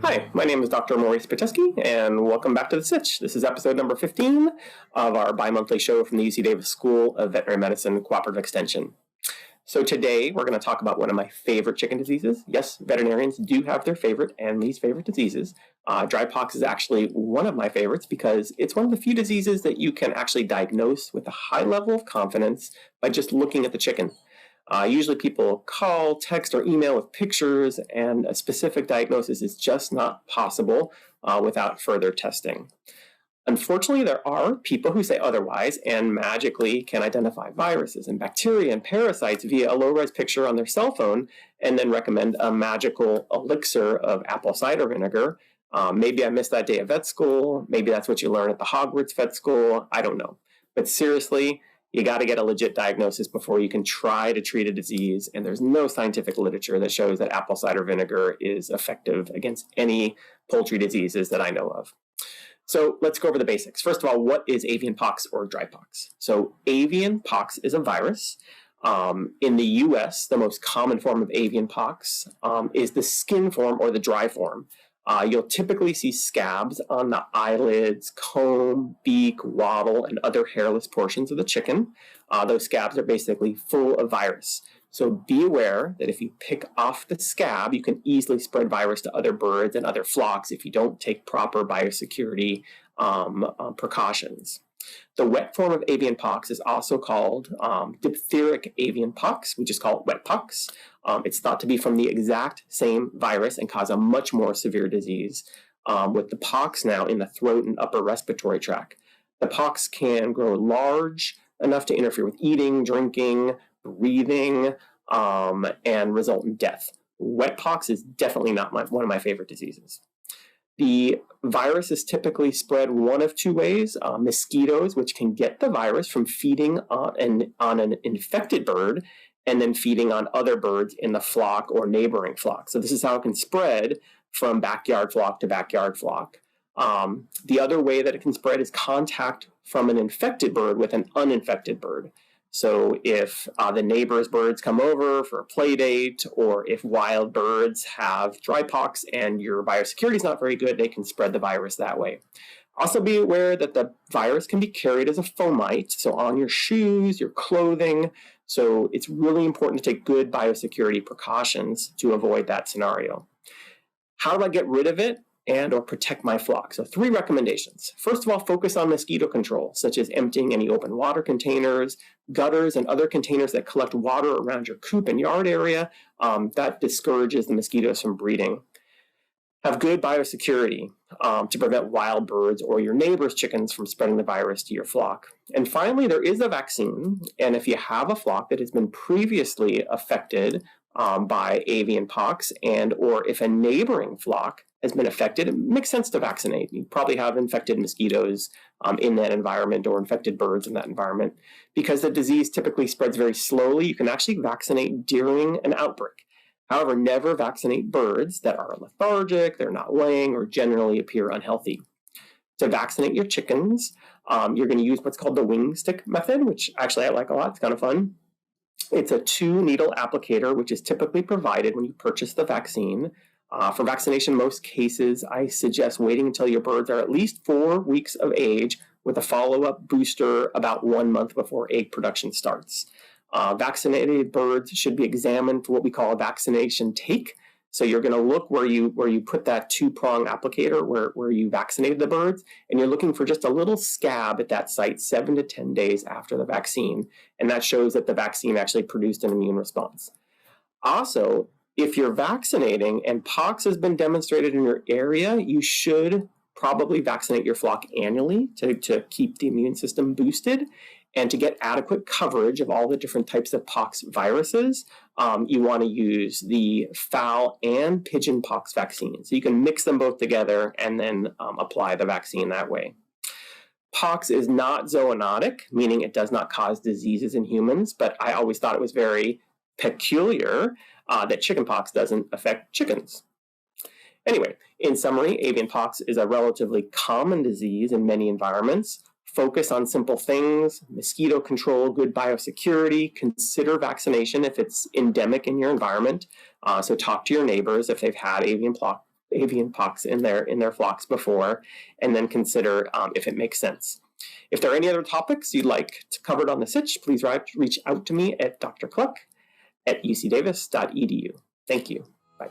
Hi, my name is Dr. Maurice Pitesky, and welcome back to the Sitch. This is episode number 15 of our bi-monthly show from the UC Davis School of Veterinary Medicine Cooperative Extension. So today we're going to talk about one of my favorite chicken diseases. Yes, veterinarians do have their favorite and least favorite diseases. Drypox is actually one of my favorites because it's one of the few diseases that you can actually diagnose with a high level of confidence by just looking at the chicken. Usually people call, text, or email with pictures, and a specific diagnosis is just not possible without further testing. Unfortunately, there are people who say otherwise and magically can identify viruses and bacteria and parasites via a low-res picture on their cell phone and then recommend a magical elixir of apple cider vinegar. Maybe I missed that day of vet school. Maybe that's what you learn at the Hogwarts vet school. I don't know. But seriously, you got to get a legit diagnosis before you can try to treat a disease, and there's no scientific literature that shows that apple cider vinegar is effective against any poultry diseases that I know of. So let's go over the basics. First of all, what is avian pox or drypox? So avian pox is a virus. In the US, the most common form of avian pox is the skin form or the dry form. You'll typically see scabs on the eyelids, comb, beak, wattle, and other hairless portions of the chicken. Those scabs are basically full of virus. So be aware that if you pick off the scab, you can easily spread virus to other birds and other flocks if you don't take proper biosecurity precautions. The wet form of avian pox is also called diphtheric avian pox. We just call it wet pox. It's thought to be from the exact same virus and cause a much more severe disease, with the pox now in the throat and upper respiratory tract. The pox can grow large enough to interfere with eating, drinking, breathing, and result in death. Wet pox is definitely not one of my favorite diseases. The virus is typically spread one of two ways. Mosquitoes, which can get the virus from feeding on an infected bird and then feeding on other birds in the flock or neighboring flock. So this is how it can spread from backyard flock to backyard flock. The other way that it can spread is contact from an infected bird with an uninfected bird. So if the neighbor's birds come over for a play date, or if wild birds have drypox and your biosecurity is not very good, they can spread the virus that way. Also be aware that the virus can be carried as a fomite, so on your shoes, your clothing. So it's really important to take good biosecurity precautions to avoid that scenario. How do I get rid of it and or protect my flock? So 3 recommendations. First of all, focus on mosquito control, such as emptying any open water containers, gutters, and other containers that collect water around your coop and yard area. That discourages the mosquitoes from breeding. Have good biosecurity to prevent wild birds or your neighbor's chickens from spreading the virus to your flock. And finally, there is a vaccine, and if you have a flock that has been previously affected by avian pox, and or if a neighboring flock has been affected, it makes sense to vaccinate. You probably have infected mosquitoes in that environment or infected birds in that environment. Because the disease typically spreads very slowly, you can actually vaccinate during an outbreak. However, never vaccinate birds that are lethargic, they're not laying, or generally appear unhealthy. To vaccinate your chickens, you're going to use what's called the wing stick method, which actually I like a lot. It's kind of fun. It's a 2-needle applicator, which is typically provided when you purchase the vaccine. For vaccination, most cases, I suggest waiting until your birds are at least 4 weeks of age with a follow-up booster about 1 month before egg production starts. Vaccinated birds should be examined for what we call a vaccination take. So you're going to look where you put that 2-prong applicator where you vaccinated the birds, and you're looking for just a little scab at that site 7 to 10 days after the vaccine. And that shows that the vaccine actually produced an immune response. Also, if you're vaccinating and pox has been demonstrated in your area, you should probably vaccinate your flock annually to keep the immune system boosted. And to get adequate coverage of all the different types of pox viruses, you want to use the fowl and pigeon pox vaccine. So you can mix them both together and then apply the vaccine that way. Pox is not zoonotic, meaning it does not cause diseases in humans, but I always thought it was very peculiar that chickenpox doesn't affect chickens. Anyway, in summary, avian pox is a relatively common disease in many environments. Focus on simple things: mosquito control, good biosecurity, consider vaccination if it's endemic in your environment. So talk to your neighbors if they've had avian pox in their flocks before, and then consider if it makes sense. If there are any other topics you'd like covered on the Sitch, please reach out to me at drcluck@ucdavis.edu. Thank you. Bye.